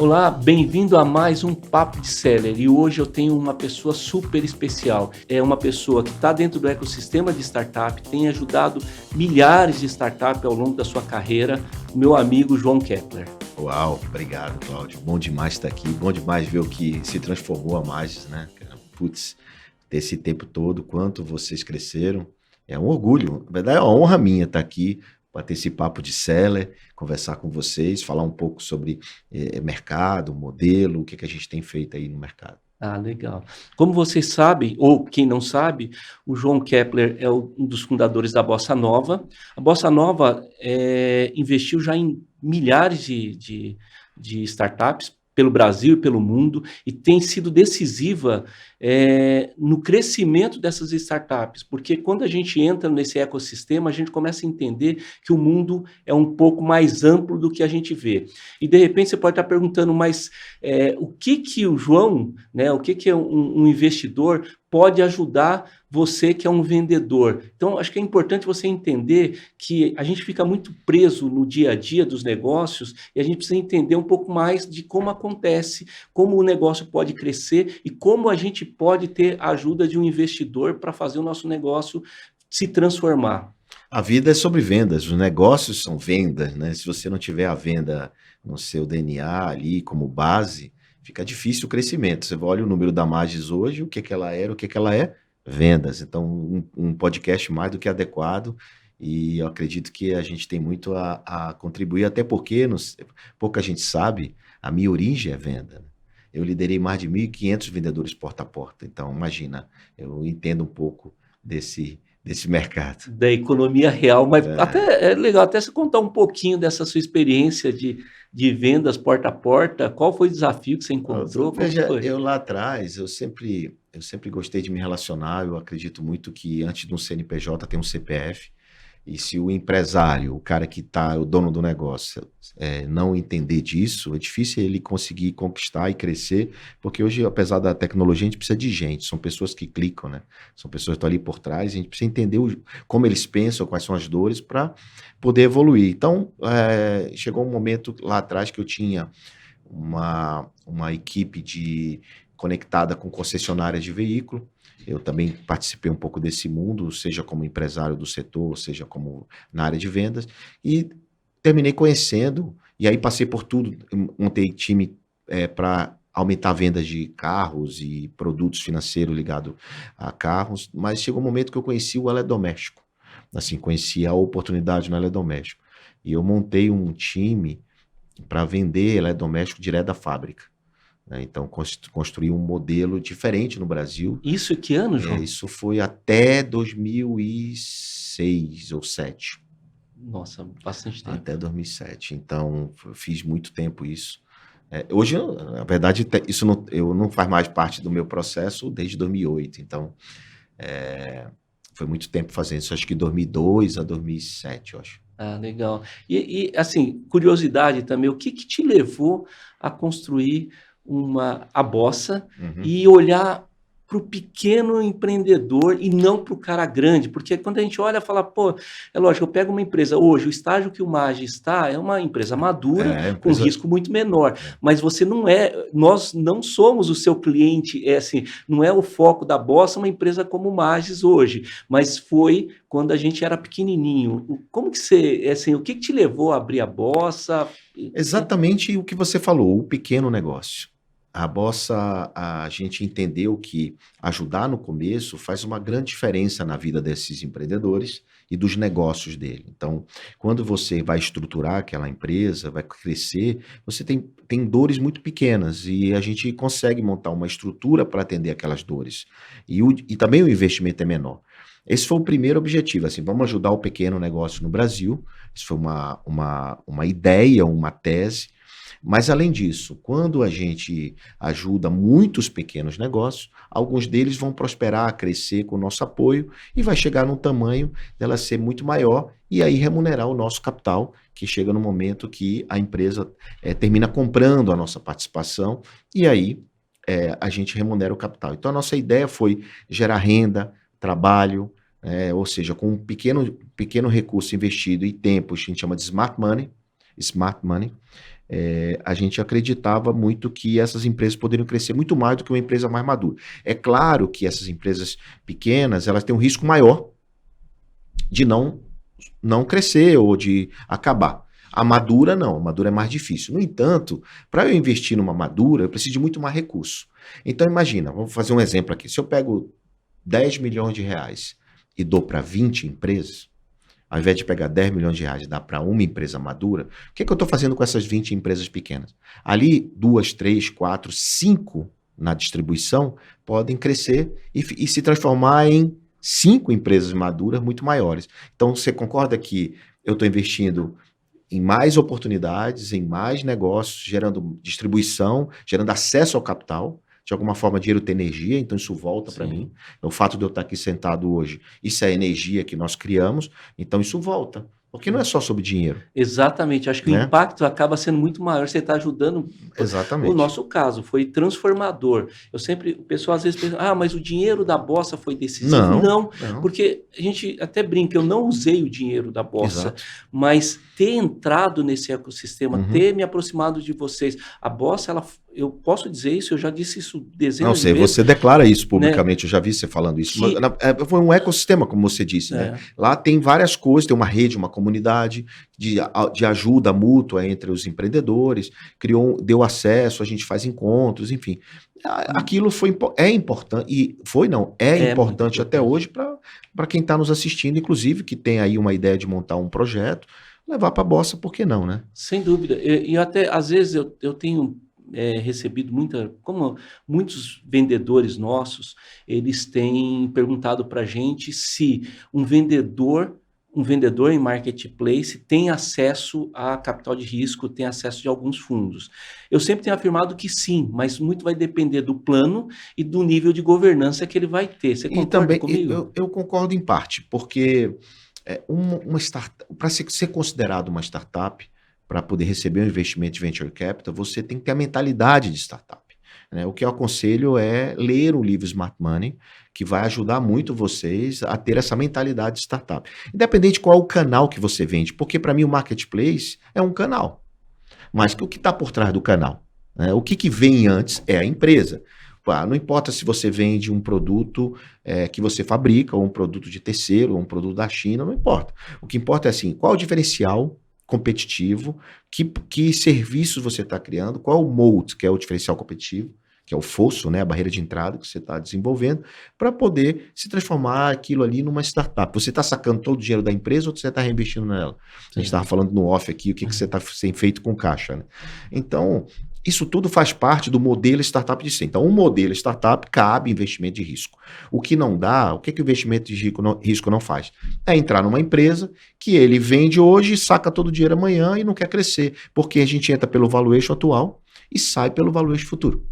Olá, bem-vindo a mais um Papo de Seller e hoje eu tenho uma pessoa super especial. É uma pessoa que está dentro do ecossistema de startup, tem ajudado milhares de startups ao longo da sua carreira, o meu amigo João Kepler. Uau, obrigado, Cláudio. Bom demais estar aqui, bom demais ver o que se transformou a Magis, né? Putz, desse tempo todo, quanto vocês cresceram. É um orgulho, na verdade é uma honra minha estar aqui para ter esse papo de seller, conversar com vocês, falar um pouco sobre mercado, modelo, o que a gente tem feito aí no mercado. Ah, legal. Como vocês sabem, ou quem não sabe, o João Kepler é um dos fundadores da Bossa Nova. A Bossa Nova investiu já em milhares de startups pelo Brasil e pelo mundo e tem sido decisiva no crescimento dessas startups, porque quando a gente entra nesse ecossistema, a gente começa a entender que o mundo é um pouco mais amplo do que a gente vê. E, de repente, você pode estar perguntando, mas o que o João, né, o que um investidor pode ajudar você que é um vendedor? Então, acho que é importante você entender que a gente fica muito preso no dia a dia dos negócios e a gente precisa entender um pouco mais de como acontece, como o negócio pode crescer e como a gente pode ter a ajuda de um investidor para fazer o nosso negócio se transformar. A vida é sobre vendas, os negócios são vendas, né? Se você não tiver a venda no seu DNA ali como base, fica difícil o crescimento. Você olha o número da Magis hoje, o que que ela era, o que que ela é? Vendas. Então, um podcast mais do que adequado e eu acredito que a gente tem muito a contribuir, até porque pouca gente sabe, a minha origem é venda, né? Eu liderei mais de 1.500 vendedores porta a porta. Então, imagina, eu entendo um pouco desse mercado. Da economia real, mas até é legal até você contar um pouquinho dessa sua experiência de vendas porta a porta. Qual foi o desafio que você encontrou? Como Veja, foi? eu lá atrás, eu sempre gostei de me relacionar, eu acredito muito que antes de um CNPJ tem um CPF, e se o empresário, o cara que está, o dono do negócio, não entender disso, é difícil ele conseguir conquistar e crescer, porque hoje, apesar da tecnologia, a gente precisa de gente, são pessoas que clicam, né? São pessoas que estão ali por trás, a gente precisa entender como eles pensam, quais são as dores, para poder evoluir. Então, chegou um momento lá atrás que eu tinha uma equipe conectada com concessionárias de veículo. Eu também participei um pouco desse mundo, seja como empresário do setor, seja como na área de vendas, e terminei conhecendo, e aí passei por tudo, montei time para aumentar vendas de carros e produtos financeiros ligados a carros, mas chegou um momento que eu conheci o eletrodoméstico, assim, conheci a oportunidade no eletrodoméstico, e eu montei um time para vender eletrodoméstico direto da fábrica, né? Então, construir um modelo diferente no Brasil. Isso que ano, João? Isso foi até 2006 ou 2007. Nossa, bastante tempo. Até 2007. Então, fiz muito tempo isso. Hoje, na verdade, isso não faz mais parte do meu processo desde 2008. Então, foi muito tempo fazendo isso. Acho que 2002 a 2007, eu acho. Ah, legal. E assim, curiosidade também, o que te levou a construir a Bossa e olhar para o pequeno empreendedor e não para o cara grande? Porque quando a gente olha e fala, pô, é lógico, eu pego uma empresa hoje, o estágio que o Maggi está é uma empresa madura, com risco muito menor, mas nós não somos o seu cliente, assim, não é o foco da Bossa uma empresa como o Maggi hoje, mas foi quando a gente era pequenininho. Como que você, assim, o que te levou a abrir a Bossa? Exatamente o que você falou, o pequeno negócio. A Bossa, a gente entendeu que ajudar no começo faz uma grande diferença na vida desses empreendedores e dos negócios dele. Então, quando você vai estruturar aquela empresa, vai crescer, você tem dores muito pequenas e a gente consegue montar uma estrutura para atender aquelas dores. E também o investimento é menor. Esse foi o primeiro objetivo, assim, vamos ajudar o pequeno negócio no Brasil. Isso foi uma ideia, uma tese. Mas, além disso, quando a gente ajuda muitos pequenos negócios, alguns deles vão prosperar, crescer com o nosso apoio e vai chegar num tamanho dela ser muito maior e aí remunerar o nosso capital, que chega no momento que a empresa termina comprando a nossa participação e aí a gente remunera o capital. Então, a nossa ideia foi gerar renda, trabalho, ou seja, com um pequeno recurso investido e tempo, a gente chama de smart money, a gente acreditava muito que essas empresas poderiam crescer muito mais do que uma empresa mais madura. É claro que essas empresas pequenas, elas têm um risco maior de não crescer ou de acabar. A madura não, a madura é mais difícil. No entanto, para eu investir numa madura, eu preciso de muito mais recurso. Então imagina, vamos fazer um exemplo aqui. Se eu pego 10 milhões de reais e dou para 20 empresas, ao invés de pegar 10 milhões de reais e dar para uma empresa madura, o que é que eu estou fazendo com essas 20 empresas pequenas? Ali, 2, 3, 4, 5 na distribuição podem crescer e se transformar em 5 empresas maduras muito maiores. Então, você concorda que eu estou investindo em mais oportunidades, em mais negócios, gerando distribuição, gerando acesso ao capital? De alguma forma, dinheiro tem energia, então isso volta para mim. O fato de eu estar aqui sentado hoje, isso é a energia que nós criamos, então isso volta. Porque não é só sobre dinheiro. Exatamente. Acho que o impacto acaba sendo muito maior. Você está ajudando. Exatamente. O nosso caso foi transformador. O pessoal às vezes pensa, mas o dinheiro da Bossa foi decisivo. Não, porque a gente até brinca, eu não usei o dinheiro da Bossa, mas ter entrado nesse ecossistema, ter me aproximado de vocês. A Bossa, eu posso dizer isso, eu já disse isso dezenas de vezes. Você declara isso publicamente, né? Eu já vi você falando isso. Foi um ecossistema, como você disse, né? Lá tem várias coisas, tem uma rede, uma comunidade de ajuda mútua entre os empreendedores, deu acesso, a gente faz encontros, enfim. Aquilo é importante, é importante até hoje para quem está nos assistindo, inclusive, que tem aí uma ideia de montar um projeto, levar para a Bossa, por que não, né? Sem dúvida. E até, às vezes, eu tenho recebido como muitos vendedores nossos, eles têm perguntado para a gente se um vendedor em marketplace tem acesso a capital de risco, tem acesso de alguns fundos. Eu sempre tenho afirmado que sim, mas muito vai depender do plano e do nível de governança que ele vai ter. Você concorda comigo? Eu concordo em parte, porque uma startup, para ser considerado uma startup, para poder receber um investimento de venture capital, você tem que ter a mentalidade de startup. Né? O que eu aconselho é ler o livro Smart Money, que vai ajudar muito vocês a ter essa mentalidade de startup. Independente de qual é o canal que você vende, porque para mim o marketplace é um canal. Mas o que está por trás do canal? Né? O que vem antes é a empresa. Não importa se você vende um produto que você fabrica, ou um produto de terceiro, ou um produto da China, não importa. O que importa é assim, qual é o diferencial competitivo, que serviços você está criando, qual é o moat, que é o diferencial competitivo, que é o fosso, né, a barreira de entrada que você está desenvolvendo, para poder se transformar aquilo ali numa startup. Você está sacando todo o dinheiro da empresa ou você está reinvestindo nela? A gente estava falando no off aqui, o que você está sendo feito com caixa. Né? Então, isso tudo faz parte do modelo startup de ser. Então, um modelo startup cabe investimento de risco. O que não dá, o que o investimento de risco não faz? É entrar numa empresa que ele vende hoje, saca todo o dinheiro amanhã e não quer crescer, porque a gente entra pelo valuation atual e sai pelo valuation futuro.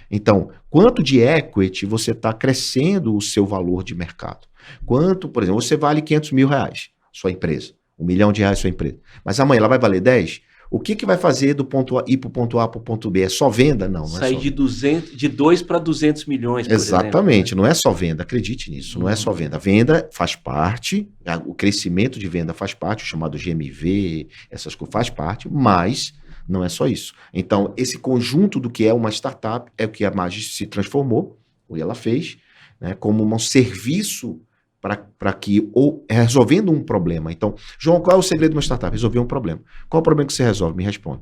Então, quanto de equity você está crescendo o seu valor de mercado? Quanto, por exemplo, você vale 500 mil reais, sua empresa, R$1 milhão sua empresa, mas amanhã ela vai valer 10? O que vai fazer do ponto A, ir para o ponto A para o ponto B? É só venda? Não, sair é só de 2 para 200 milhões, por Exatamente, exemplo, não é só venda, acredite nisso, não é só venda. Venda faz parte, o crescimento de venda faz parte, o chamado GMV, essas coisas faz parte, mas não é só isso. Então, esse conjunto do que é uma startup é o que a Magis se transformou, o que ela fez, né, como um serviço para que, ou resolvendo um problema. Então, João, qual é o segredo de uma startup? Resolver um problema. Qual é o problema que você resolve? Me responde.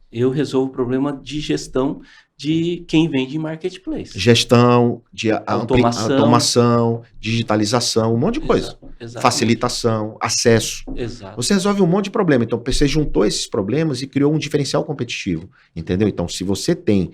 Eu resolvo o problema de gestão de quem vende em marketplace. Gestão, de automação, digitalização, um monte de coisa. Facilitação, acesso. Exato. Você resolve um monte de problema. Então, você juntou esses problemas e criou um diferencial competitivo. Entendeu? Então, se você tem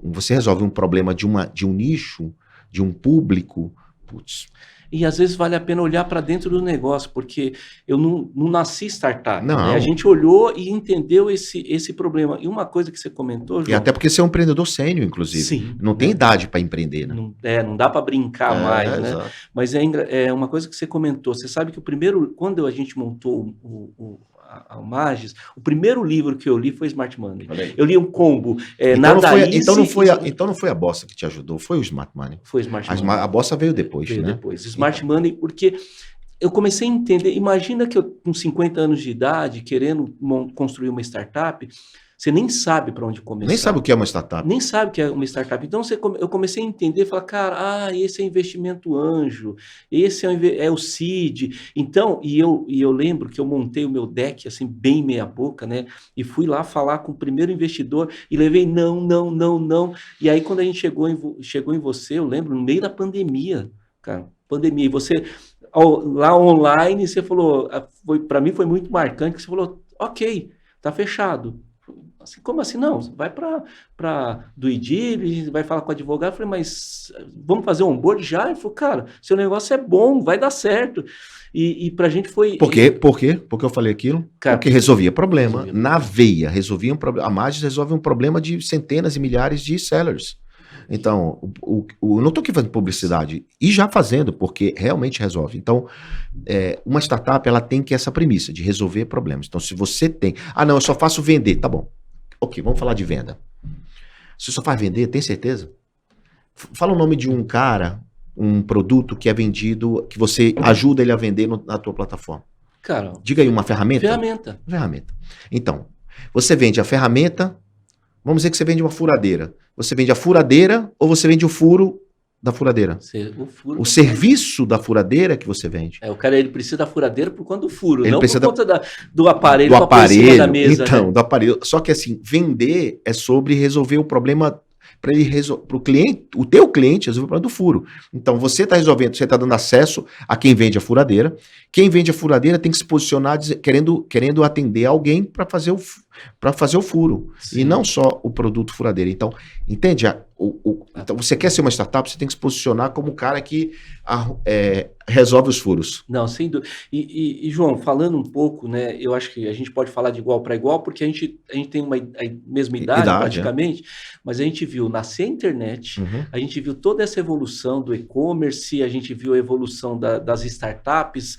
você resolve um problema de um nicho, de um público, putz. E às vezes vale a pena olhar para dentro do negócio, porque eu não nasci startup. Né? A gente olhou e entendeu esse problema. E uma coisa que você comentou, João... E até porque você é um empreendedor sênior, inclusive. Sim. Não tem idade para empreender, né? Não dá para brincar mais, né? Exato. Mas é uma coisa que você comentou. Você sabe que quando a gente montou a Magis, o primeiro livro que eu li foi Smart Money. Eu li um combo. Então não foi a Bossa que te ajudou, foi o Smart Money. Foi o Smart Money. A Bossa veio depois, veio né? Depois. Smart Money, porque eu comecei a entender. Imagina que eu, com 50 anos de idade, querendo construir uma startup, Você nem sabe para onde Nem sabe começar. o que é uma startup. Nem sabe o que é uma startup. Então eu comecei a entender, falar, cara, esse é investimento anjo, esse é o seed. Então, e eu lembro que eu montei o meu deck assim, bem meia boca, né? E fui lá falar com o primeiro investidor e levei não, não, não, não. E aí, quando a gente chegou em você, eu lembro, no meio da pandemia, cara, pandemia, e você lá online, você falou, para mim foi muito marcante, que você falou, ok, tá fechado. Assim, como assim? Não, vai para due diligence, vai falar com o advogado. Eu falei, mas vamos fazer um onboard já? Ele falou, cara, seu negócio é bom, vai dar certo. E para a gente foi... Por quê? Por quê? Porque eu falei aquilo? Cara, porque resolvia problema resolvia na veia. Resolvia um problema. A Magis resolve um problema de centenas e milhares de sellers. Então, eu não estou aqui fazendo publicidade, e já fazendo, porque realmente resolve. Então, uma startup, ela tem que essa premissa de resolver problemas. Então, se você tem... não, eu só faço vender. Tá bom. Ok, vamos falar de venda. Você só faz vender, tem certeza? Fala o nome de um cara, um produto que é vendido, que você ajuda ele a vender na tua plataforma. Cara, diga aí uma ferramenta. Ferramenta. Então, você vende a ferramenta, vamos dizer que você vende uma furadeira. Você vende a furadeira ou você vende o furo da furadeira? O serviço da furadeira que você vende. O cara, ele precisa da furadeira por conta do furo, ele não precisa por conta do aparelho. Do aparelho, da mesa, então, né? do aparelho. Só que assim, vender é sobre resolver o problema para o cliente, o teu cliente resolver o problema do furo. Então, você está resolvendo, você está dando acesso a quem vende a furadeira. Quem vende a furadeira tem que se posicionar querendo atender alguém para fazer o furo. Sim. E não só o produto furadeira. Então, entende? Então, você quer ser uma startup, você tem que se posicionar como o cara que resolve os furos. Não, sem dúvida. E, João, falando um pouco, né? Eu acho que a gente pode falar de igual para igual, porque a gente tem a mesma idade praticamente, mas a gente viu nascer a internet, a gente viu toda essa evolução do e-commerce, a gente viu a evolução das startups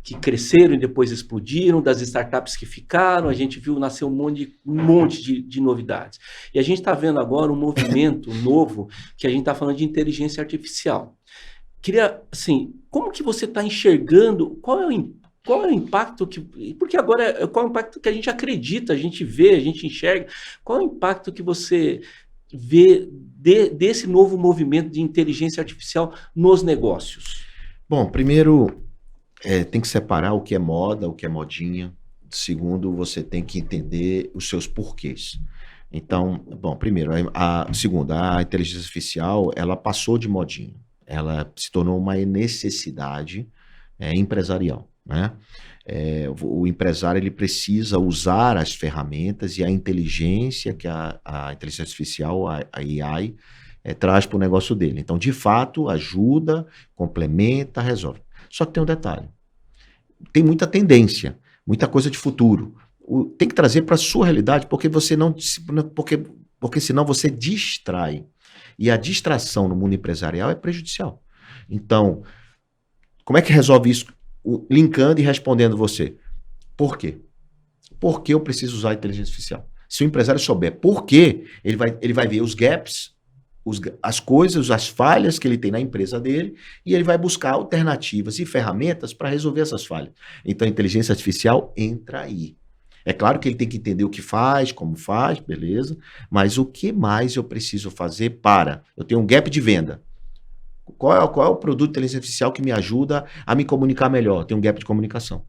que cresceram e depois explodiram, das startups que ficaram, a gente viu nascer um monte de novidades. E a gente está vendo agora um movimento novo, que a gente está falando de inteligência artificial. Queria, assim, como que você está enxergando, qual é o impacto porque agora, qual é o impacto que a gente acredita, a gente vê, a gente enxerga, qual é o impacto que você vê desse novo movimento de inteligência artificial nos negócios? Bom, primeiro, tem que separar o que é moda, o que é modinha. Segundo, você tem que entender os seus porquês. Então, bom, primeiro, segundo, a inteligência artificial, ela passou de modinha. Ela se tornou uma necessidade empresarial, né? O empresário, ele precisa usar as ferramentas e a inteligência que a inteligência artificial, a AI, traz para o negócio dele. Então, de fato, ajuda, complementa, resolve. Só que tem um detalhe. Tem muita tendência, muita coisa de futuro. Tem que trazer para a sua realidade, porque porque senão você distrai. E a distração no mundo empresarial é prejudicial. Então, como é que resolve isso? Linkando e respondendo você. Por quê? Por que eu preciso usar a inteligência artificial? Se o empresário souber por quê, ele vai ver os gaps, as coisas, as falhas que ele tem na empresa dele, e ele vai buscar alternativas e ferramentas para resolver essas falhas. Então, a inteligência artificial entra aí. É claro que ele tem que entender o que faz, como faz, beleza, mas o que mais eu preciso fazer eu tenho um gap de venda. Qual é o produto de inteligência artificial que me ajuda a me comunicar melhor? Eu tenho um gap de comunicação.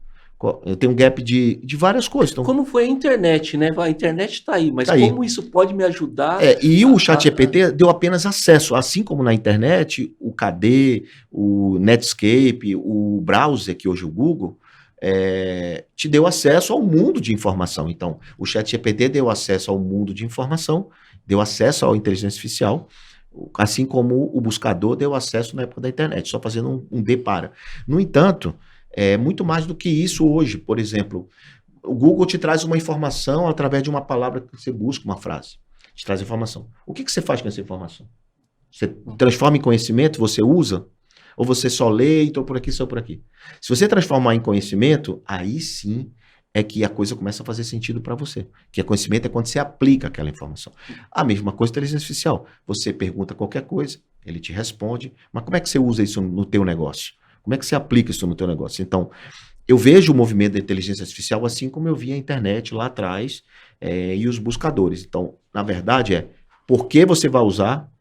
Eu tenho um gap de várias coisas. Então, como foi a internet, né? A internet está aí, mas como isso pode me ajudar? E o ChatGPT deu apenas acesso, assim como na internet, o KD, o Netscape, o browser, que hoje é o Google, te deu acesso ao mundo de informação. Então, o ChatGPT deu acesso ao mundo de informação, deu acesso à inteligência artificial, assim como o buscador deu acesso na época da internet, só fazendo um deparo. No entanto, muito mais do que isso hoje. Por exemplo, o Google te traz uma informação através de uma palavra que você busca, uma frase. Te traz informação. O que você faz com essa informação? Você transforma em conhecimento, você usa? Ou você só lê e estou por aqui, só por aqui? Se você transformar em conhecimento, aí sim é que a coisa começa a fazer sentido para você. Que conhecimento é quando você aplica aquela informação. A mesma coisa com inteligência artificial. Você pergunta qualquer coisa, ele te responde, mas como é que você usa isso no teu negócio? Como é que você aplica isso no teu negócio? Então, eu vejo o movimento da inteligência artificial assim como eu vi a internet lá atrás e os buscadores. Então, na verdade, por que você vai usar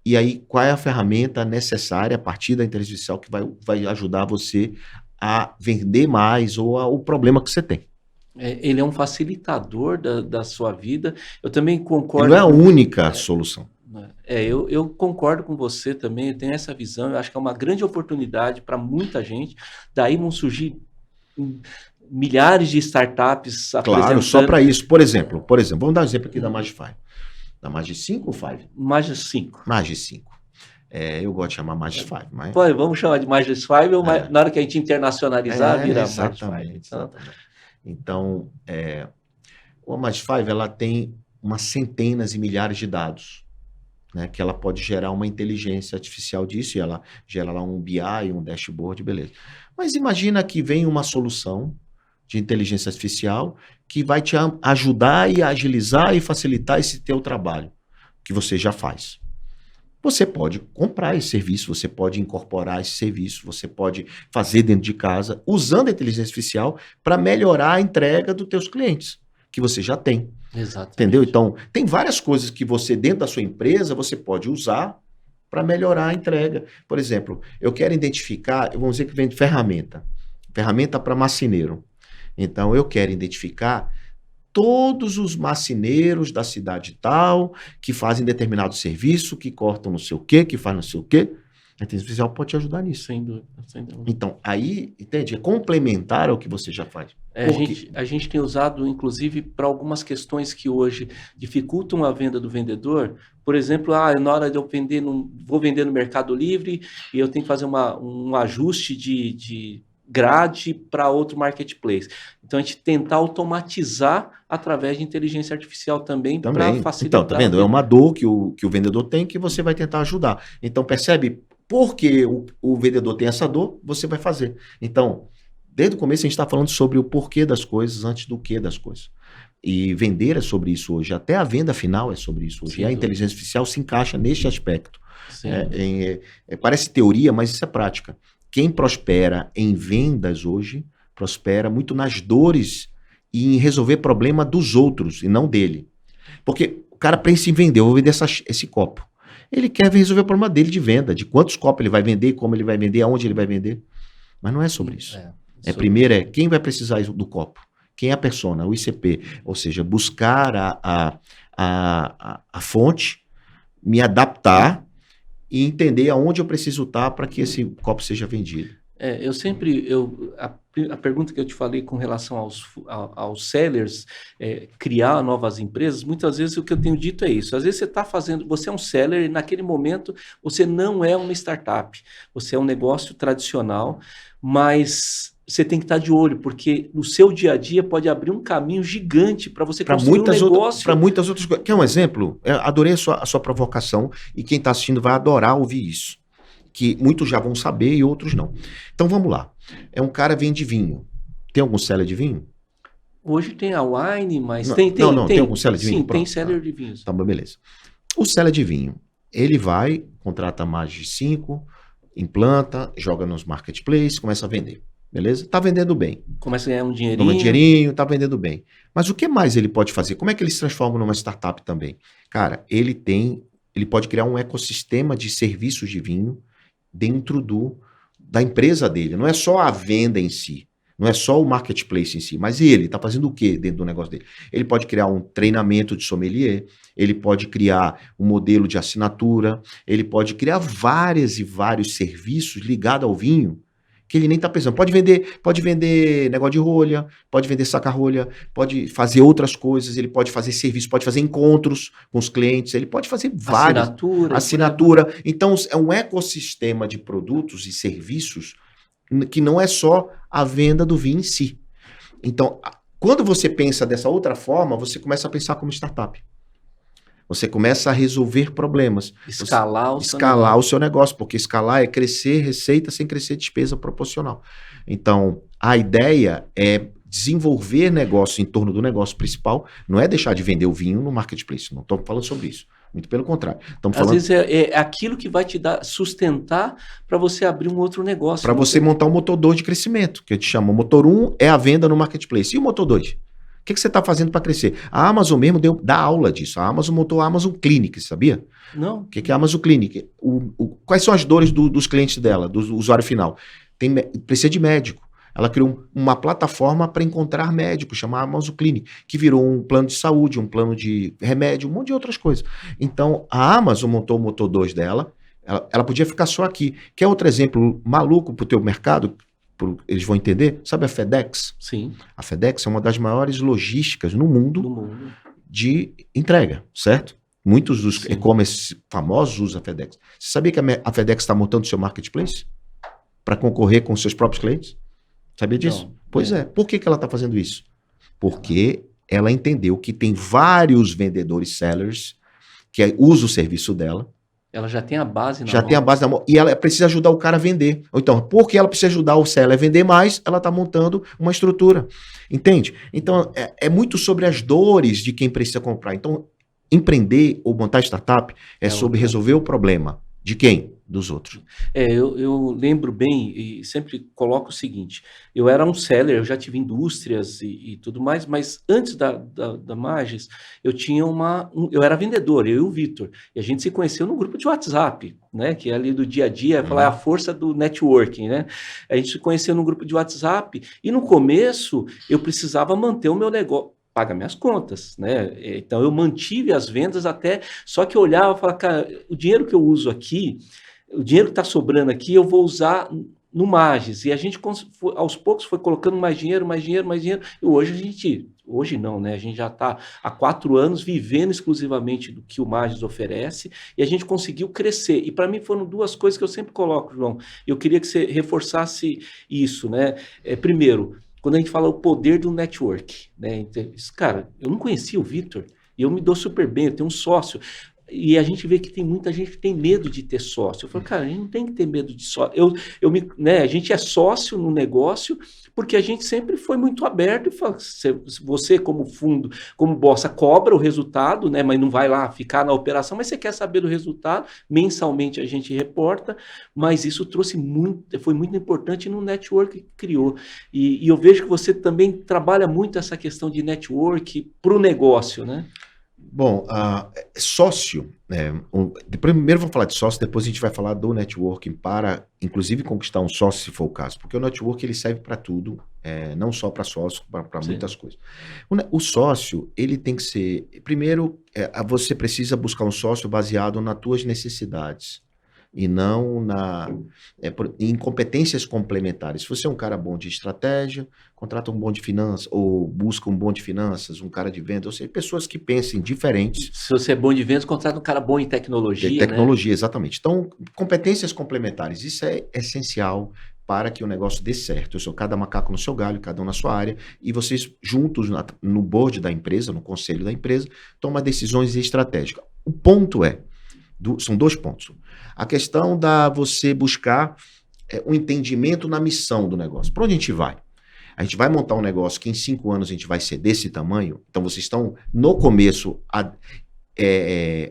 e aí qual é a ferramenta necessária a partir da inteligência artificial que vai ajudar você a vender mais ou o problema que você tem. Ele é um facilitador da sua vida. Eu também Ele concordo. não é a única solução. Eu concordo com você também, eu tenho essa visão, eu acho que é uma grande oportunidade para muita gente, daí vão surgir milhares de startups Claro, só para isso. Por exemplo, vamos dar um exemplo aqui da Magify. Da Magi5 ou 5? Magi5. Magi5. Eu gosto de chamar Magi5, mas... Pô, vamos chamar de Magi5, na hora que a gente internacionalizar, vira Magi5. Então, a Magi5, ela tem umas centenas e milhares de dados, né, que ela pode gerar uma inteligência artificial disso, e ela gera lá um BI, um dashboard, beleza. Mas imagina que vem uma solução de inteligência artificial que vai te ajudar e agilizar e facilitar esse teu trabalho, que você já faz. Você pode comprar esse serviço, você pode incorporar esse serviço, você pode fazer dentro de casa, usando a inteligência artificial para melhorar a entrega dos teus clientes, que você já tem. Exatamente. Entendeu? Então, tem várias coisas que você, dentro da sua empresa, você pode usar para melhorar a entrega. Por exemplo, eu quero identificar, vamos dizer que vem de ferramenta para marceneiro. Então, eu quero identificar todos os marceneiros da cidade tal, que fazem determinado serviço, que cortam não sei o quê, que fazem não sei o quê. A inteligência artificial pode te ajudar nisso. Sem dúvida, sem dúvida. Então, aí, entende? É complementar ao que você já faz. A gente tem usado, inclusive, para algumas questões que hoje dificultam a venda do vendedor. Por exemplo, na hora de eu vender, vou vender no Mercado Livre e eu tenho que fazer um ajuste de grade para outro marketplace. Então, a gente tentar automatizar através de inteligência artificial também para facilitar. Então, tá vendo? É uma dor que o vendedor tem que você vai tentar ajudar. Então, percebe? Porque o vendedor tem essa dor, você vai fazer. Então, desde o começo a gente está falando sobre o porquê das coisas antes do que das coisas. E vender é sobre isso hoje. Até a venda final é sobre isso hoje. E a inteligência artificial se encaixa neste aspecto. Parece teoria, mas isso é prática. Quem prospera em vendas hoje, prospera muito nas dores e em resolver problema dos outros e não dele. Porque o cara pensa em vender, eu vou vender esse copo. Ele quer resolver o problema dele de venda, de quantos copos ele vai vender, como ele vai vender, aonde ele vai vender. Mas não é sobre isso. Primeiro quem vai precisar do copo? Quem é a persona, o ICP? Ou seja, buscar a fonte, me adaptar e entender aonde eu preciso estar para que esse copo seja vendido. A pergunta que eu te falei com relação aos sellers, criar novas empresas, muitas vezes o que eu tenho dito é isso. Às vezes você é um seller e naquele momento você não é uma startup, você é um negócio tradicional, mas você tem que estar de olho, porque no seu dia a dia pode abrir um caminho gigante para você construir um negócio. Para muitas outras coisas. Quer um exemplo? Adorei a sua provocação e quem está assistindo vai adorar ouvir isso. Que muitos já vão saber e outros não. Então vamos lá. Um cara vende vinho. Tem algum seller de vinho? Hoje tem a Wine, mas não, tem algum seller de vinho? Sim, tem seller de vinhos. Tá bom, beleza. O seller de vinho, ele vai, contrata mais de 5, implanta, joga nos marketplaces, começa a vender. Beleza? Tá vendendo bem. Começa a ganhar um dinheirinho. Tá vendendo bem. Mas o que mais ele pode fazer? Como é que ele se transforma numa startup também? Cara, ele pode criar um ecossistema de serviços de vinho dentro da empresa dele. Não é só a venda em si, não é só o marketplace em si, mas ele está fazendo o que dentro do negócio dele? Ele pode criar um treinamento de sommelier, ele pode criar um modelo de assinatura, ele pode criar vários serviços ligados ao vinho que ele nem está pensando. Pode vender negócio de rolha, pode vender saca-rolha, pode fazer outras coisas, ele pode fazer serviço, pode fazer encontros com os clientes, ele pode fazer várias. Assinatura. Então, é um ecossistema de produtos e serviços que não é só a venda do vinho em si. Então, quando você pensa dessa outra forma, você começa a pensar como startup. Você começa a resolver problemas. Escalar o seu negócio, porque escalar é crescer receita sem crescer despesa proporcional. Então, a ideia é desenvolver negócio em torno do negócio principal, não é deixar de vender o vinho no marketplace, não estou falando sobre isso. Muito pelo contrário. Estamos Às falando vezes é aquilo que vai te dar, sustentar para você abrir um outro negócio. para você montar um motor 2 de crescimento, que eu te chamo. O motor 1 é a venda no marketplace. E o motor 2? O que você está fazendo para crescer? A Amazon mesmo dá aula disso. A Amazon montou a Amazon Clinic, sabia? Não. O que é a Amazon Clinic? Quais são as dores dos clientes dela, do usuário final? Precisa de médico. Ela criou uma plataforma para encontrar médicos, chamada Amazon Clinic, que virou um plano de saúde, um plano de remédio, um monte de outras coisas. Então, a Amazon montou o motor 2 dela, ela podia ficar só aqui. Quer outro exemplo maluco para o teu mercado? Eles vão entender? Sabe a FedEx? Sim. A FedEx é uma das maiores logísticas no mundo de entrega, certo? Muitos dos e-commerce famosos usam a FedEx. Você sabia que a FedEx está montando seu marketplace para concorrer com seus próprios clientes? Sabia disso? Não, pois é. Por que ela está fazendo isso? Porque ela entendeu que tem vários vendedores, sellers, que usam o serviço dela. Ela já tem a base na mão. Já tem a base na mão. E ela precisa ajudar o cara a vender. Ou então, porque ela precisa ajudar o seller a vender mais, ela está montando uma estrutura. Entende? Então, é muito sobre as dores de quem precisa comprar. Então, empreender ou montar startup é sobre resolver o problema. De quem? Dos outros. Eu lembro bem e sempre coloco o seguinte, eu era um seller, eu já tive indústrias e tudo mais, mas antes da Magis, eu era vendedor, eu e o Vitor, e a gente se conheceu no grupo de WhatsApp, né, que é ali do dia a dia, falar a força do networking, né, a gente se conheceu no grupo de WhatsApp, e no começo eu precisava manter o meu negócio, paga minhas contas, né? Então eu mantive as vendas até, só que eu olhava e falava, cara, o dinheiro que eu uso aqui, o dinheiro que está sobrando aqui, eu vou usar no Magis. E a gente, aos poucos, foi colocando mais dinheiro. E hoje não, né? A gente já está há 4 anos vivendo exclusivamente do que o Magis oferece e a gente conseguiu crescer. E para mim foram 2 coisas que eu sempre coloco, João. Eu queria que você reforçasse isso, né? Primeiro, quando a gente fala o poder do network, né? Cara, eu não conhecia o Vitor e eu me dou super bem, eu tenho um sócio. E a gente vê que tem muita gente que tem medo de ter sócio. Eu falo, cara, a gente não tem que ter medo de sócio. A gente é sócio no negócio porque a gente sempre foi muito aberto e fala, você como fundo, como bossa, cobra o resultado, né, mas não vai lá ficar na operação, mas você quer saber do resultado, mensalmente a gente reporta, mas isso foi muito importante no network que criou. E eu vejo que você também trabalha muito essa questão de network para o negócio, né? Bom, sócio, primeiro vamos falar de sócio, depois a gente vai falar do networking para, inclusive, conquistar um sócio, se for o caso, porque o network ele serve para tudo, não só para sócio, para muitas coisas. O sócio, ele tem que ser, primeiro, você precisa buscar um sócio baseado nas tuas necessidades e não em competências complementares. Se você é um cara bom de estratégia, contrata um bom de finanças, ou busca um bom de finanças, um cara de vendas, ou seja, pessoas que pensem diferentes. Se você é bom de vendas, contrata um cara bom em tecnologia. De tecnologia, né? Exatamente. Então, competências complementares, isso é essencial para que o negócio dê certo. Eu sou cada macaco no seu galho, cada um na sua área, e vocês juntos no board da empresa, no conselho da empresa, tomam decisões estratégicas. O ponto são 2 pontos. A questão da você buscar um entendimento na missão do negócio. Para onde a gente vai? A gente vai montar um negócio que em 5 anos a gente vai ser desse tamanho. Então vocês estão no começo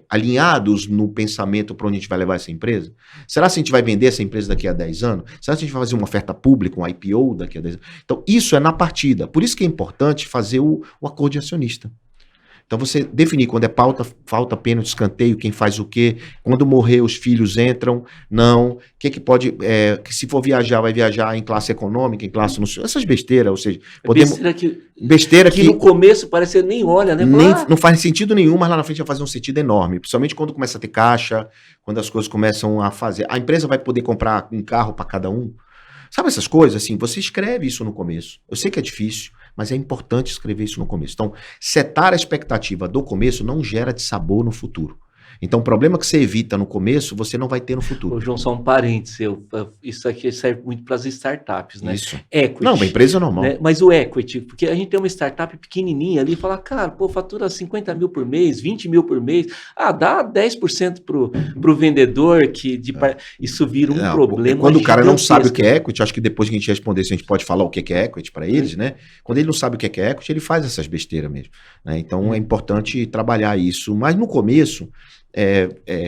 alinhados no pensamento para onde a gente vai levar essa empresa? Será que a gente vai vender essa empresa daqui a 10 anos? Será que a gente vai fazer uma oferta pública, um IPO daqui a 10 anos? Então isso é na partida. Por isso que é importante fazer o acordo de acionista. Então você definir quando falta pênalti, escanteio, quem faz o quê, quando morrer os filhos entram, não, que pode, que se for viajar, vai viajar em classe econômica, em classe, essas besteiras, ou seja, besteira que no começo parece que nem olha, né? Não faz sentido nenhum, mas lá na frente vai fazer um sentido enorme, principalmente quando começa a ter caixa, quando as coisas começam a fazer, a empresa vai poder comprar um carro para cada um, sabe essas coisas, assim, você escreve isso no começo, eu sei que é difícil, mas é importante escrever isso no começo. Então, setar a expectativa do começo não gera sabor no futuro. Então, o problema que você evita no começo, você não vai ter no futuro. Ô, João, só um parênteses, isso aqui serve muito para as startups, né? Isso. Equity. Não, uma empresa normal. Né? Mas o equity, porque a gente tem uma startup pequenininha ali e fala, cara, pô, fatura 50 mil por mês, 20 mil por mês, dá 10% pro vendedor, isso vira um problema. Quando o cara não sabe o que é equity, acho que depois que a gente responder, se a gente pode falar o que é equity para eles, né? Quando ele não sabe o que é equity, ele faz essas besteiras mesmo. Né? Então, é importante trabalhar isso. Mas no começo,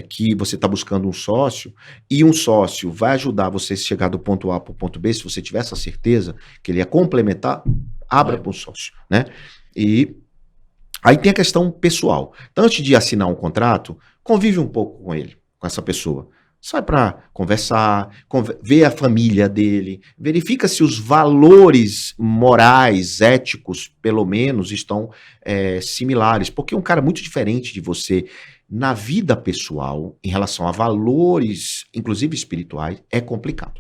que você está buscando um sócio, e um sócio vai ajudar você a chegar do ponto A para o ponto B, se você tiver essa certeza que ele é complementar, abra para um sócio, né? E aí tem a questão pessoal. Então, antes de assinar um contrato, convive um pouco com ele, com essa pessoa. Sai para conversar, vê a família dele, verifica se os valores morais, éticos, pelo menos, estão similares. Porque um cara muito diferente de você na vida pessoal, em relação a valores, inclusive espirituais, é complicado.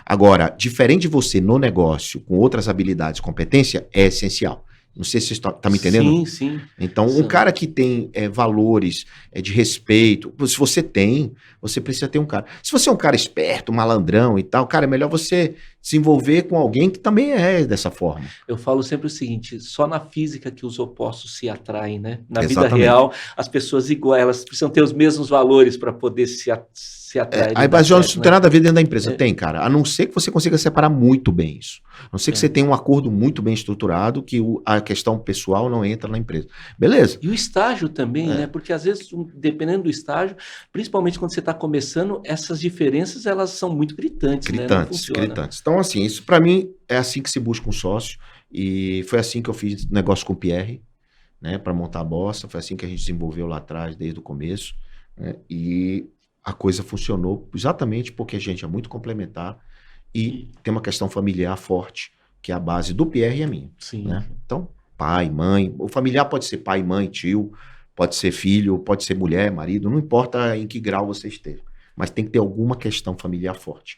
Agora, diferente de você no negócio, com outras habilidades e competência, é essencial. Não sei se você está me entendendo. Sim, sim. Então, um cara que tem valores de respeito, se você tem, você precisa ter um cara. Se você é um cara esperto, malandrão e tal, cara, é melhor você se envolver com alguém que também é dessa forma. Eu falo sempre o seguinte, só na física que os opostos se atraem, né? Na Exatamente. vida real, as pessoas iguais, elas precisam ter os mesmos valores para poder se atrair. Aí, mas isso não tem nada a ver dentro da empresa. Tem, cara. A não ser que você consiga separar muito bem isso. A não ser que você tenha um acordo muito bem estruturado, que a questão pessoal não entra na empresa. Beleza. E o estágio também, né? Porque às vezes, dependendo do estágio, principalmente quando você está começando, essas diferenças, elas são muito gritantes, né? Não funciona. Gritantes. Então, assim, isso para mim é assim que se busca um sócio. E foi assim que eu fiz negócio com o Pierre, né? Para montar a Bossa. Foi assim que a gente desenvolveu lá atrás, desde o começo. Né? E a coisa funcionou exatamente porque a gente é muito complementar e tem uma questão familiar forte, que é a base do Pierre e a minha. Sim. Né? Então, pai, mãe, o familiar pode ser pai, mãe, tio, pode ser filho, pode ser mulher, marido, não importa em que grau você esteja, mas tem que ter alguma questão familiar forte.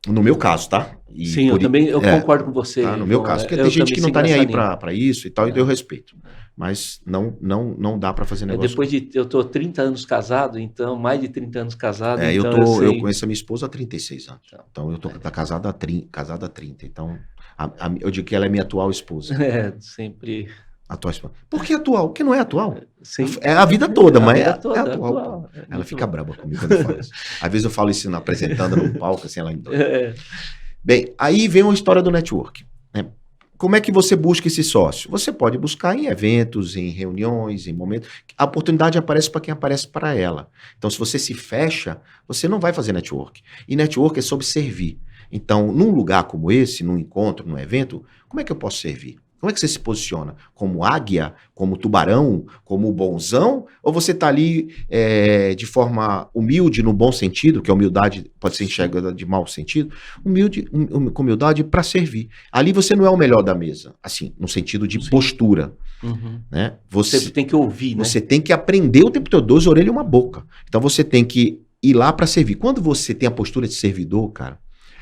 No meu caso, tá? E sim, eu também concordo com você. Tá? No meu caso, porque tem gente que não tá nem aí para isso e tal, e eu respeito. Mas não dá para fazer negócio. Eu tô 30 anos casado, então, mais de 30 anos casado. Então eu conheço a minha esposa há 36 anos. Então eu tô casado há 30. Então, eu digo que ela é minha atual esposa. Sempre. Atual esposa. Por que atual? Porque não é atual. Sim. É a vida toda, mas vida toda, é atual. Ela fica brava comigo quando eu falo isso. Às vezes eu falo isso apresentando no palco, assim, ela me dói. Bem, aí vem uma história do network. Né? Como é que você busca esse sócio? Você pode buscar em eventos, em reuniões, em momentos. A oportunidade aparece para quem aparece para ela. Então, se você se fecha, você não vai fazer network. E network é sobre servir. Então, num lugar como esse, num encontro, num evento, como é que eu posso servir? Como é que você se posiciona? Como águia? Como tubarão? Como bonzão? Ou você está ali de forma humilde, no bom sentido, que a humildade pode ser enxergada de mau sentido, com humildade para servir. Ali você não é o melhor da mesa, assim, no sentido de postura. Uhum. Né? Você tem que ouvir, né? Você tem que aprender o tempo todo, 2 orelhas e uma boca. Então você tem que ir lá para servir. Quando você tem a postura de servidor, cara,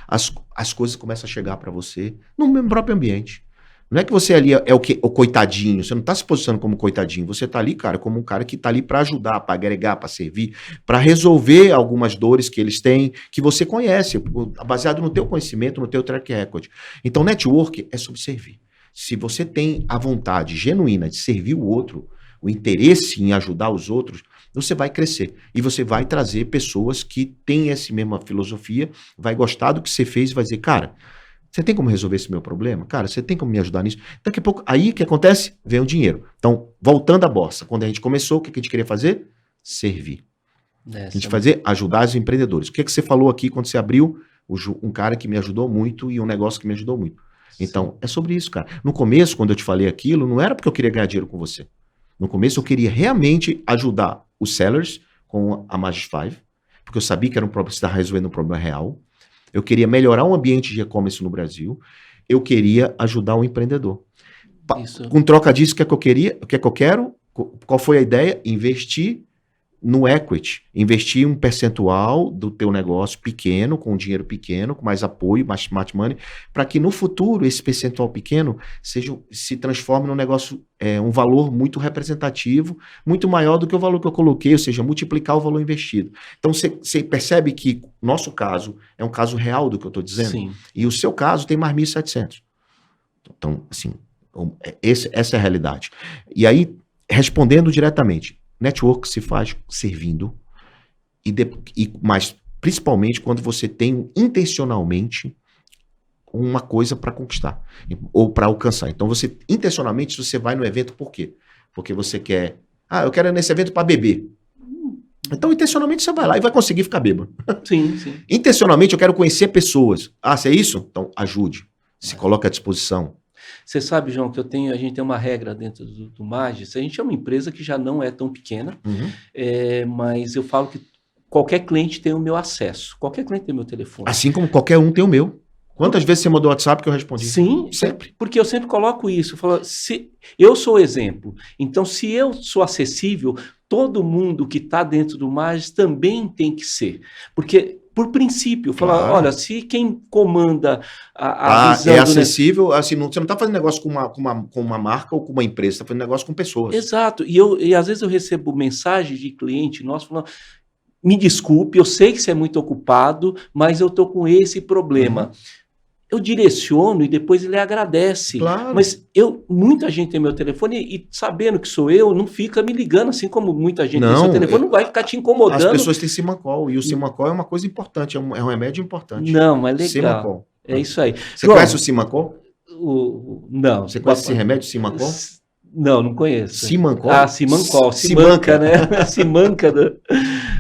as coisas começam a chegar para você no próprio ambiente. Não é que você ali é o coitadinho, você não está se posicionando como coitadinho, você está ali, cara, como um cara que está ali para ajudar, para agregar, para servir, para resolver algumas dores que eles têm, que você conhece, baseado no teu conhecimento, no teu track record. Então, network é sobre servir. Se você tem a vontade genuína de servir o outro, o interesse em ajudar os outros, você vai crescer. E você vai trazer pessoas que têm essa mesma filosofia, vai gostar do que você fez e vai dizer, cara, você tem como resolver esse meu problema? Cara, você tem como me ajudar nisso? Daqui a pouco, aí o que acontece? Vem o dinheiro. Então, voltando à Bossa, quando a gente começou, o que a gente queria fazer? Servir. A gente fazer, ajudar os empreendedores. O que você falou aqui quando você abriu? Um cara que me ajudou muito e um negócio que me ajudou muito. Então, é sobre isso, cara. No começo, quando eu te falei aquilo, não era porque eu queria ganhar dinheiro com você. No começo, eu queria realmente ajudar os sellers com a Magic 5, porque eu sabia que era você estava resolvendo um problema real. Eu queria melhorar o ambiente de e-commerce no Brasil. Eu queria ajudar o empreendedor. Com troca disso, o que é que eu queria? O que é que eu quero? Qual foi a ideia? Investir no equity. Investir um percentual do teu negócio pequeno, com dinheiro pequeno, com mais apoio, mais smart money, para que no futuro esse percentual pequeno se transforme num negócio, um valor muito representativo, muito maior do que o valor que eu coloquei, ou seja, multiplicar o valor investido. Então você percebe que nosso caso é um caso real do que eu estou dizendo? Sim. E o seu caso tem mais 1.700. Então, assim, essa é a realidade. E aí, respondendo diretamente, network se faz servindo, mas principalmente quando você tem intencionalmente uma coisa para conquistar ou para alcançar. Então, intencionalmente você vai no evento por quê? Porque você quer Ah, eu quero ir nesse evento para beber. Então, intencionalmente, você vai lá e vai conseguir ficar bêbado. Sim, sim. Intencionalmente, eu quero conhecer pessoas. Ah, se é isso? Então, ajude. Se coloque à disposição. Você sabe, João, que a gente tem uma regra dentro do Magis. A gente é uma empresa que já não é tão pequena, mas eu falo que qualquer cliente tem o meu acesso. Qualquer cliente tem o meu telefone. Assim como qualquer um tem o meu. Quantas vezes você mandou WhatsApp que eu respondi? Sim, sempre. Porque eu sempre coloco isso. Eu falo, eu sou o exemplo. Então, se eu sou acessível, todo mundo que está dentro do Magis também tem que ser. Porque, por princípio, falar, olha, se quem comanda a visão é acessível, assim, você não está fazendo negócio com uma marca ou com uma empresa, você está fazendo negócio com pessoas. Exato. E às vezes eu recebo mensagens de cliente nosso falando, me desculpe, eu sei que você é muito ocupado, mas eu estou com esse problema. Eu direciono e depois ele agradece. Claro. Mas muita gente tem meu telefone e sabendo que sou eu, não fica me ligando, assim como muita gente tem seu telefone, não vai ficar te incomodando. As pessoas têm Simacol, e o Simacol é uma coisa importante, é um remédio importante. Não, mas legal. Simacol. É isso aí. Você conhece o Simacol? Não. Você conhece esse remédio, Simacol? Não conheço. Simancol? Ah, Simancol. Simanca, né? Simanca.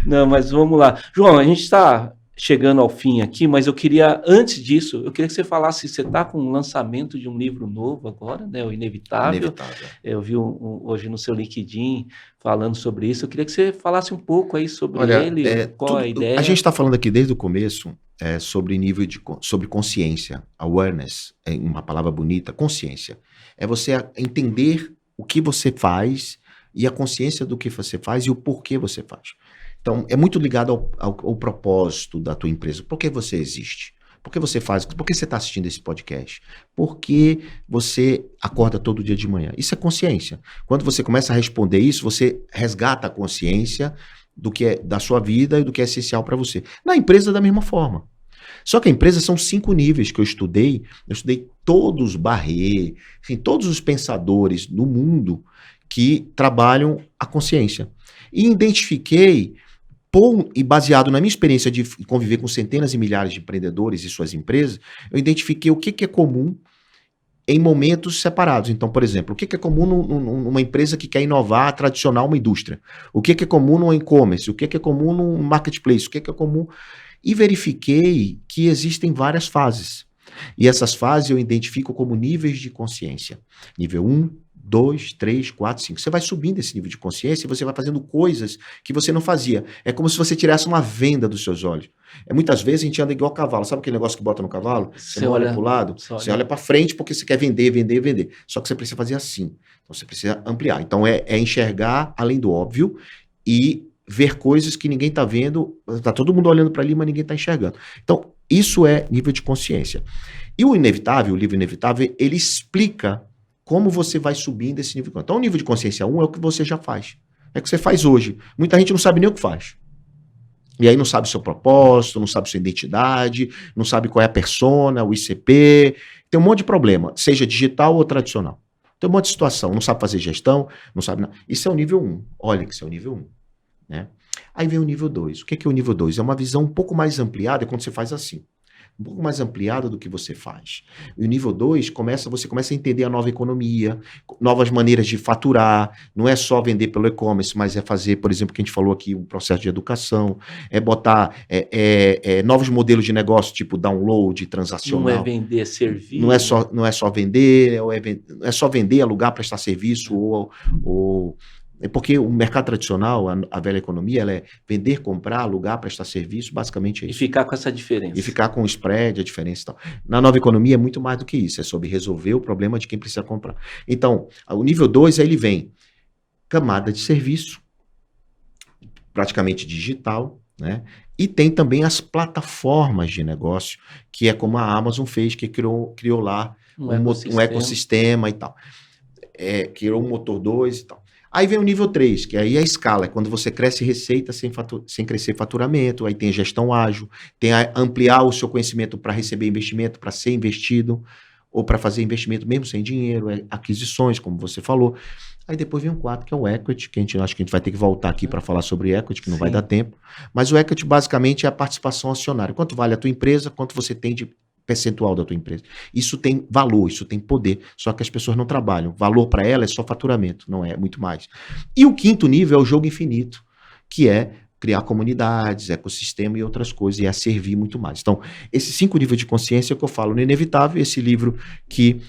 Não, mas vamos lá. João, a gente está chegando ao fim aqui, mas eu queria, antes disso, eu queria que você falasse, você está com o lançamento de um livro novo agora, né? O Inevitável. Eu vi hoje no seu LinkedIn falando sobre isso. Eu queria que você falasse um pouco aí sobre ele, qual a ideia. A gente está falando aqui desde o começo sobre nível sobre consciência, awareness, é uma palavra bonita, consciência. É você entender o que você faz e a consciência do que você faz e o porquê você faz. Então, é muito ligado ao propósito da tua empresa. Por que você existe? Por que você faz? Por que você está assistindo esse podcast? Por que você acorda todo dia de manhã? Isso é consciência. Quando você começa a responder isso, você resgata a consciência do que é da sua vida e do que é essencial para você. Na empresa, da mesma forma. Só que a empresa são 5 níveis que eu estudei. Eu estudei todos os Barré, assim, todos os pensadores no mundo que trabalham a consciência. E identifiquei, e baseado na minha experiência de conviver com centenas e milhares de empreendedores e suas empresas, eu identifiquei o que é comum em momentos separados. Então, por exemplo, o que é comum numa empresa que quer inovar, tradicional uma indústria? O que é comum no e-commerce? O que é comum no marketplace? O que é comum... E verifiquei que existem várias fases. E essas fases eu identifico como níveis de consciência. Nível 1, 2, 3, 4, 5. Você vai subindo esse nível de consciência e você vai fazendo coisas que você não fazia. É como se você tirasse uma venda dos seus olhos. Muitas vezes a gente anda igual cavalo. Sabe aquele negócio que bota no cavalo? Você não olha para o lado, você olha para frente porque você quer vender, vender, vender. Só que você precisa fazer assim. Então você precisa ampliar. Então é enxergar além do óbvio e ver coisas que ninguém está vendo. Está todo mundo olhando para ali, mas ninguém está enxergando. Então isso é nível de consciência. E o Inevitável, o livro Inevitável, ele explica como você vai subindo esse nível. Então, o nível de consciência 1 é o que você já faz. É o que você faz hoje. Muita gente não sabe nem o que faz. E aí não sabe o seu propósito, não sabe sua identidade, não sabe qual é a persona, o ICP. Tem um monte de problema, seja digital ou tradicional. Tem um monte de situação. Não sabe fazer gestão, não sabe nada. Isso é o nível 1. Olha que isso é o nível 1. Né? Aí vem o nível 2. O que é o nível 2? É uma visão um pouco mais ampliada quando você faz assim. Um pouco mais ampliado do que você faz. E o nível 2, você começa a entender a nova economia, novas maneiras de faturar, não é só vender pelo e-commerce, mas é fazer, por exemplo, que a gente falou aqui, um processo de educação, é botar novos modelos de negócio, tipo download, transacional. Não é vender serviço. Não é só vender, é só vender, alugar, prestar serviço, ou é porque o mercado tradicional, a velha economia, ela é vender, comprar, alugar, prestar serviço, basicamente é isso. E ficar com essa diferença. E ficar com o spread, a diferença e tal. Na nova economia é muito mais do que isso, é sobre resolver o problema de quem precisa comprar. Então, o nível 2, aí ele vem camada de serviço, praticamente digital, né? E tem também as plataformas de negócio, que é como a Amazon fez, que criou lá um ecossistema e tal. Criou um motor 2 e tal. Aí vem o nível 3, que aí é a escala, é quando você cresce receita sem crescer faturamento, aí tem a gestão ágil, tem a ampliar o seu conhecimento para receber investimento, para ser investido, ou para fazer investimento mesmo sem dinheiro, aquisições, como você falou. Aí depois vem o 4, que é o equity, que acho que a gente vai ter que voltar aqui para falar sobre equity, que não vai dar tempo. Mas o equity basicamente é a participação acionária. Quanto vale a tua empresa, quanto você tem de percentual da tua empresa. Isso tem valor, isso tem poder, só que as pessoas não trabalham. Valor para ela é só faturamento, não é muito mais. E o quinto nível é o jogo infinito, que é criar comunidades, ecossistema e outras coisas, e a servir muito mais. Então, esses 5 níveis de consciência que eu falo no Inevitável, esse livro que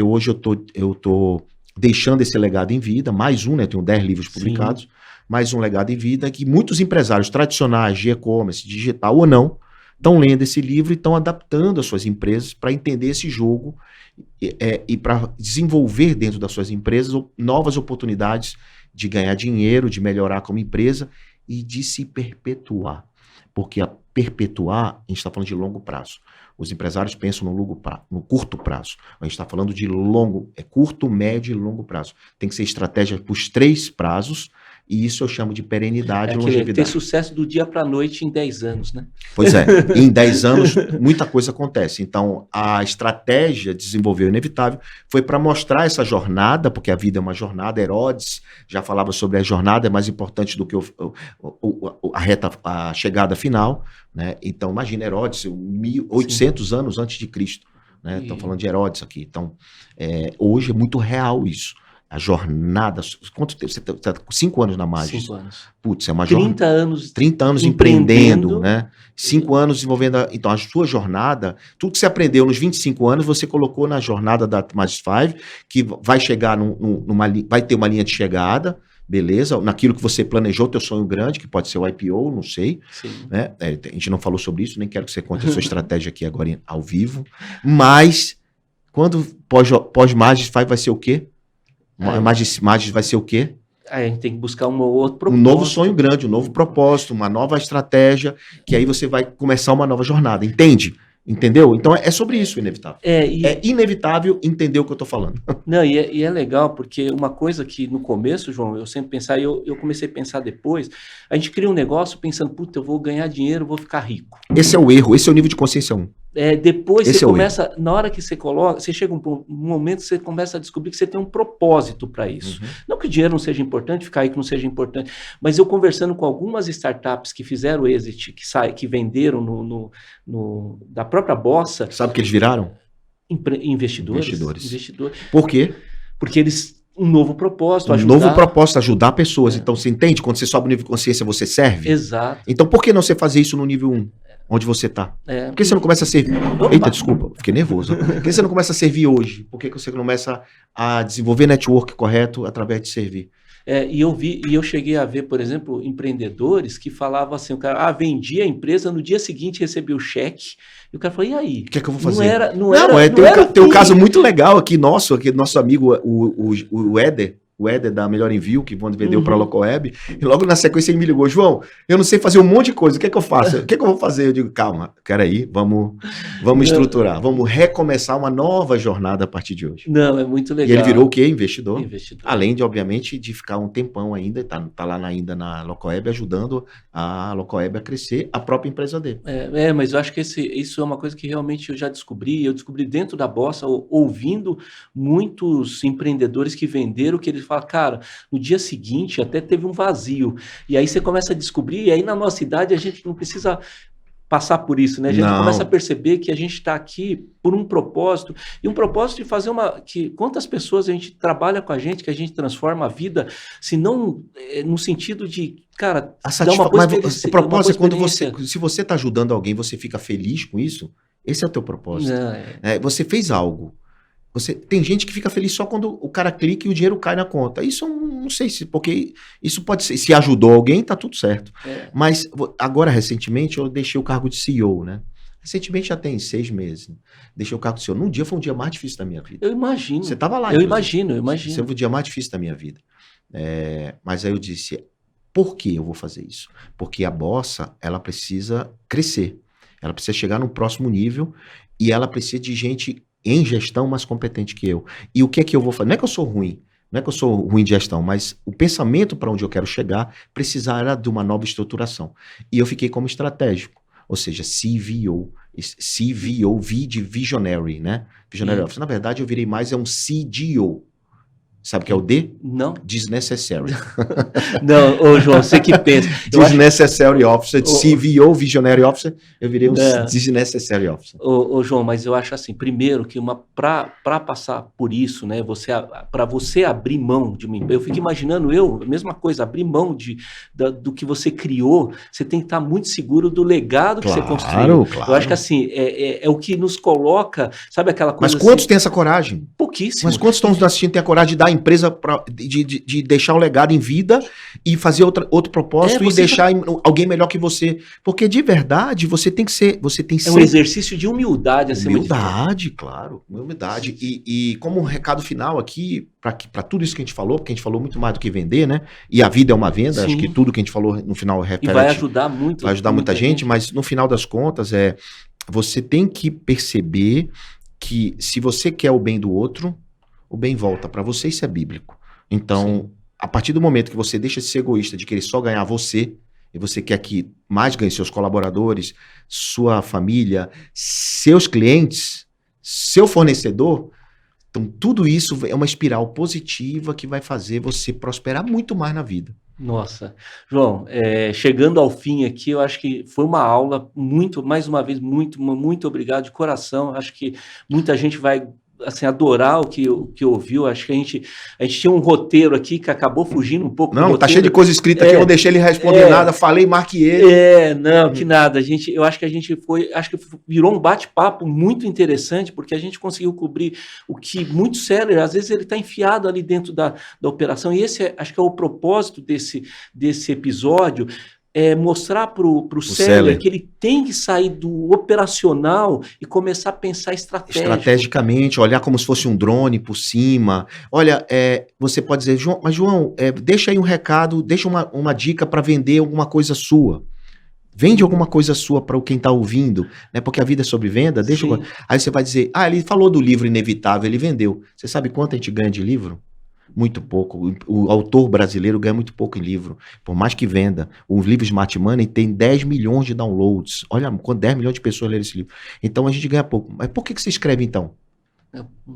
hoje eu tô deixando esse legado em vida, mais um, né? Tenho 10 livros publicados, sim, mais um legado em vida, que muitos empresários tradicionais de e-commerce, digital ou não, estão lendo esse livro e estão adaptando as suas empresas para entender esse jogo e para desenvolver dentro das suas empresas novas oportunidades de ganhar dinheiro, de melhorar como empresa e de se perpetuar. Porque a perpetuar, a gente está falando de longo prazo. Os empresários pensam no curto prazo. A gente está falando de curto, médio e longo prazo. Tem que ser estratégia para os 3 prazos, e isso eu chamo de perenidade e longevidade. Ter sucesso do dia para a noite em 10 anos, né? Pois é, em 10 anos muita coisa acontece. Então, a estratégia de desenvolver o Inevitável foi para mostrar essa jornada, porque a vida é uma jornada. Herodes já falava sobre a jornada, é mais importante do que a chegada final, né? Então, imagina Herodes, 1800 Sim. anos antes de Cristo. Né? Estamos falando de Herodes aqui. Então, hoje é muito real isso. A jornada. Quanto tempo? Você está com 5 anos na Magis? 5 anos. Putz, é uma 30 anos. 30 anos empreendendo, né? 5 anos desenvolvendo. Então, a sua jornada, tudo que você aprendeu nos 25 anos, você colocou na jornada da Magis 5, que vai chegar vai ter uma linha de chegada, beleza? Naquilo que você planejou, teu sonho grande, que pode ser o IPO, não sei. Sim. Né? A gente não falou sobre isso, nem quero que você conte a sua estratégia aqui agora ao vivo. Mas, quando pós-Magis 5 vai ser o quê? Magis vai ser o quê? A gente tem que buscar um outro propósito. Um novo sonho grande, um novo propósito, uma nova estratégia, que aí você vai começar uma nova jornada, entende? Entendeu? Então é sobre isso, Inevitável. É inevitável entender o que eu estou falando. Não, e é legal, porque uma coisa que no começo, João, eu sempre pensava, e eu comecei a pensar depois, a gente cria um negócio pensando, puta, eu vou ganhar dinheiro, vou ficar rico. Esse é o erro, esse é o nível de consciência 1. Depois esse você começa, na hora que você coloca, você chega um momento que você começa a descobrir que você tem um propósito para isso. Uhum. Não que o dinheiro não seja importante, ficar rico não seja importante, mas eu conversando com algumas startups que fizeram exit, que venderam da própria Bossa. Sabe o que eles viraram? Investidores. Por quê? Porque eles... Um novo propósito, novo propósito, ajudar pessoas. Então, você entende? Quando você sobe o nível de consciência, você serve? Exato. Então, por que não você fazer isso no nível 1? Onde você está? Por que você não começa a servir? Eita, desculpa, fiquei nervoso. Por que você não começa a servir hoje? Por que você não começa a desenvolver network correto através de servir? E eu cheguei a ver, por exemplo, empreendedores que falavam assim, o cara vendia a empresa, no dia seguinte recebia o cheque, e o cara falou, e aí? O que é que eu vou fazer? Tem um caso muito legal aqui, nosso amigo, o Éder. O Éder da Melhor Envio, que vendeu para a Locoweb, e logo na sequência ele me ligou, João, eu não sei fazer um monte de coisa, o que é que eu faço? O que é que eu vou fazer? Eu digo, calma, peraí, vamos estruturar, vamos recomeçar uma nova jornada a partir de hoje. Não, é muito legal. E ele virou o quê? Investidor. Investidor. Além de, obviamente, de ficar um tempão ainda, tá lá ainda na Locoweb, ajudando a Locoweb a crescer, a própria empresa dele. Mas eu acho que isso é uma coisa que realmente eu descobri dentro da Bossa, ouvindo muitos empreendedores que venderam, que eles fala, cara, no dia seguinte até teve um vazio. E aí você começa a descobrir, e aí na nossa idade a gente não precisa passar por isso, né? A gente começa a perceber que a gente está aqui por um propósito, e um propósito de fazer quantas pessoas a gente trabalha com a gente, que a gente transforma a vida, se não no sentido de, cara, dar uma boa experiência. O propósito é quando se você está ajudando alguém, você fica feliz com isso, esse é o teu propósito. Você fez algo. Tem gente que fica feliz só quando o cara clica e o dinheiro cai na conta. Isso eu não sei porque isso pode ser. Se ajudou alguém, tá tudo certo. Mas agora, recentemente, eu deixei o cargo de CEO, né? Recentemente já tem 6 meses. Né? Deixei o cargo de CEO. Num dia foi um dia mais difícil da minha vida. Eu imagino. Você estava lá. Eu imagino. Esse foi o dia mais difícil da minha vida. Mas aí eu disse, por que eu vou fazer isso? Porque a Bossa, ela precisa crescer. Ela precisa chegar no próximo nível e ela precisa de gente em gestão mais competente que eu. E o que é que eu vou fazer? Não é que eu sou ruim de gestão, mas o pensamento para onde eu quero chegar precisará de uma nova estruturação. E eu fiquei como estratégico, ou seja, CVO, V de Visionary, né? Visionary Officer. Na verdade, eu virei mais um CDO. Sabe o que é o D? Não. Desnecessary. Não, ô João, você que pensa. Desnecessary Officer, CVO, Visionary Officer, eu virei um Desnecessary Officer. Ô João, mas eu acho assim, primeiro que para passar por isso, né, para você abrir mão de uma empresa, eu fico imaginando a mesma coisa, abrir mão do que você criou, você tem que estar muito seguro do legado que você construiu. Claro. Eu acho que assim, é o que nos coloca, sabe aquela coisa. Mas quantos assim, têm essa coragem? Pouquíssimos. Mas quantos estão nos assistindo têm a coragem de dar a empresa, de deixar um legado em vida e fazer outro propósito e deixar alguém melhor que você? Porque de verdade você tem que ser. É um exercício de humildade acima de tudo. Humildade, claro. Humildade. E como um recado final aqui, para tudo isso que a gente falou, porque a gente falou muito mais do que vender, né? E a vida é uma venda, Sim. acho que tudo que a gente falou no final reflete. E vai ajudar muito. Vai ajudar muita gente, mas no final das contas você tem que perceber que se você quer o bem do outro, o bem volta para você, isso é bíblico. Então, sim, a partir do momento que você deixa de ser egoísta, de querer só ganhar você, e você quer que mais ganhe seus colaboradores, sua família, seus clientes, seu fornecedor, então tudo isso é uma espiral positiva que vai fazer você prosperar muito mais na vida. Nossa, João, chegando ao fim aqui, eu acho que foi uma aula mais uma vez, muito obrigado de coração. Acho que muita gente vai assim, adorar o que ouviu. Acho que a gente tinha um roteiro aqui que acabou fugindo um pouco. Não, tá cheio de coisa escrita aqui, eu não deixei ele responder nada, falei, marque ele. Que nada. Eu acho que a gente acho que virou um bate-papo muito interessante, porque a gente conseguiu cobrir o que muito sério, às vezes ele está enfiado ali dentro da operação, e esse acho que é o propósito desse episódio. Mostrar para o seller que ele tem que sair do operacional e começar a pensar estrategicamente, olhar como se fosse um drone por cima. Olha, você pode dizer, João, deixa aí um recado, deixa uma dica para vender alguma coisa sua. Vende alguma coisa sua para quem está ouvindo, né? Porque a vida é sobre venda. Aí você vai dizer, ele falou do livro Inevitável, ele vendeu. Você sabe quanto a gente ganha de livro? Muito pouco. O autor brasileiro ganha muito pouco em livro, por mais que venda. Os livros de Smart Money tem 10 milhões de downloads. Olha, 10 milhões de pessoas leram esse livro. Então a gente ganha pouco. Mas por que você escreve então?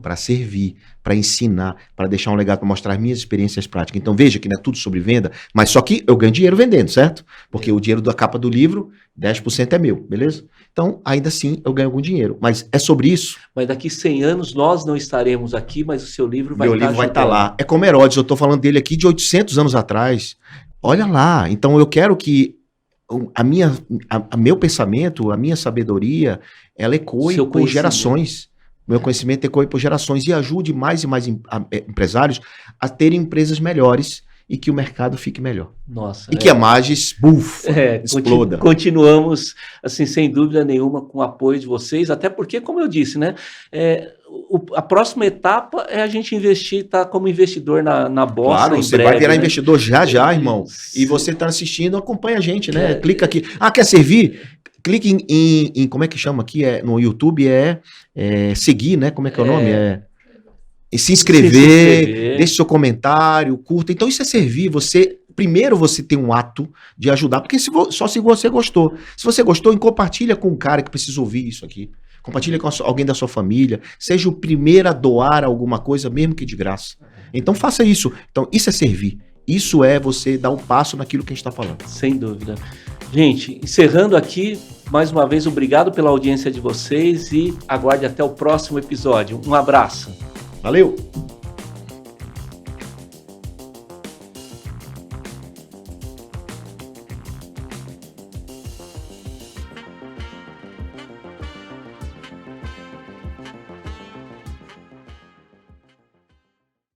Para servir, para ensinar, para deixar um legado, para mostrar as minhas experiências práticas. Então veja que não é tudo sobre venda, mas só que eu ganho dinheiro vendendo, certo? Porque o dinheiro da capa do livro, 10% é meu, beleza? Então, ainda assim, eu ganho algum dinheiro. Mas é sobre isso. Mas daqui 100 anos nós não estaremos aqui, mas o seu livro vai estar Meu livro vai estar lá. É como Herodes, eu estou falando dele aqui de 800 anos atrás. Olha lá. Então eu quero que meu pensamento, a minha sabedoria, ela ecoe por gerações. Meu conhecimento ecoe por gerações e ajude mais e mais empresários a terem empresas melhores e que o mercado fique melhor. Nossa. E que a Magis, exploda. Continuamos, assim, sem dúvida nenhuma, com o apoio de vocês, até porque, como eu disse, né, a próxima etapa é a gente investir, tá como investidor na bolsa. Claro, você vai virar investidor já, irmão. E você está assistindo, acompanha a gente, né? Clica aqui. quer servir? Clique em como é que chama aqui? No YouTube seguir, né? Como é que é o nome? Se inscrever, deixe seu comentário, curta. Então isso é servir. Primeiro você tem um ato de ajudar, porque só se você gostou. Se você gostou, compartilha com um cara que precisa ouvir isso aqui. Compartilha com alguém da sua família. Seja o primeiro a doar alguma coisa, mesmo que de graça. Então faça isso. Então isso é servir. Isso é você dar um passo naquilo que a gente está falando. Sem dúvida. Gente, encerrando aqui, mais uma vez, obrigado pela audiência de vocês e aguarde até o próximo episódio. Um abraço. Valeu!